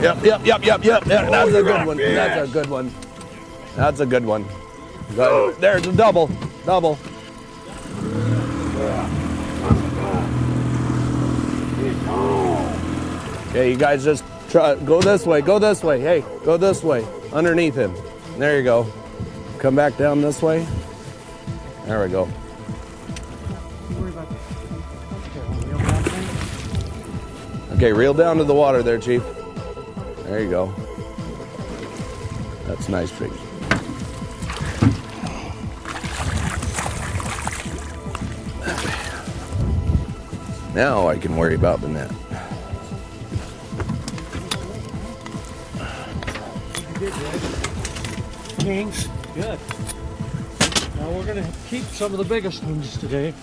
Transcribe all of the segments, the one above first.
Yep. Yeah, that's a good one. That's a good one. That's a good one. There's a double. Okay, you guys just try, go this way. Hey, go this way, underneath him. There you go. Come back down this way. There we go. Okay, reel down to the water there, Chief. There you go. That's nice fish. Now I can worry about the net. Kings, good. Now we're going to keep some of the biggest ones today.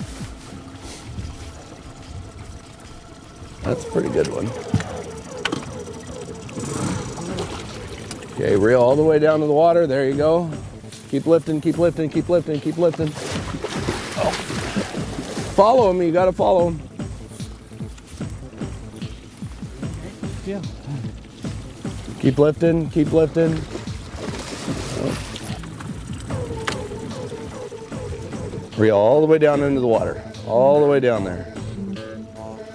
That's a pretty good one. Okay, reel all the way down to the water. There you go. Keep lifting. Oh. Follow him. You got to follow him. Yeah. Keep lifting. Oh. Reel all the way down into the water. All the way down there.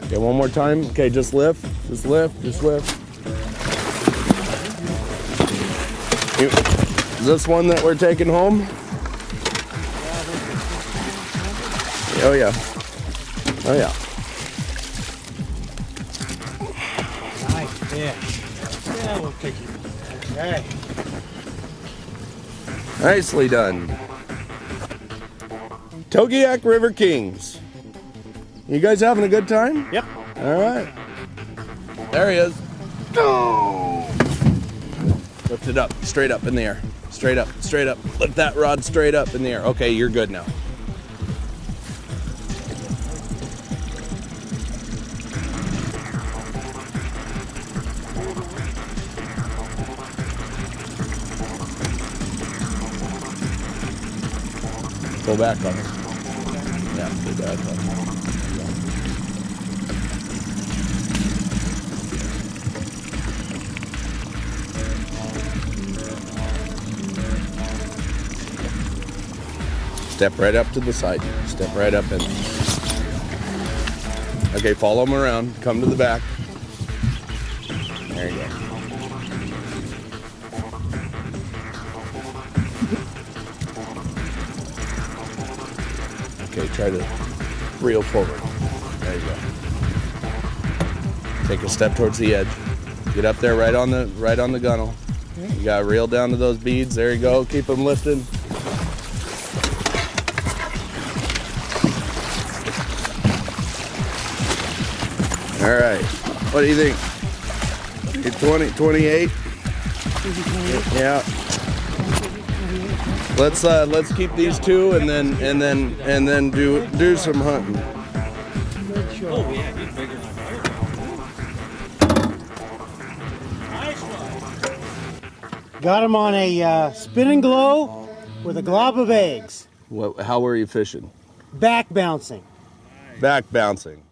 Okay, one more time. Okay, just lift. Is this one that we're taking home? Oh yeah. Nice fish. Yeah, we'll take it. Okay. Nicely done. Togiak River Kings. You guys having a good time? Yep. All right. There he is. Oh! Lift it up, straight up in the air. Straight up. Lift that rod straight up in the air. Okay, you're good now. Go back on it. Yeah, go back on it. Step right up to the side. Step right up in. Okay, follow him around. Come to the back. There you go. Okay, try to reel forward. There you go. Take a step towards the edge. Get up there right on the gunnel. You gotta reel down to those beads. There you go. Keep them lifting. All right. What do you think? 20, 28? Yeah. Let's keep these two and then do some hunting. Oh yeah, he's bigger than Nice one. Got him on a spin and glow with a glob of eggs. How were you fishing? Back bouncing. Back bouncing.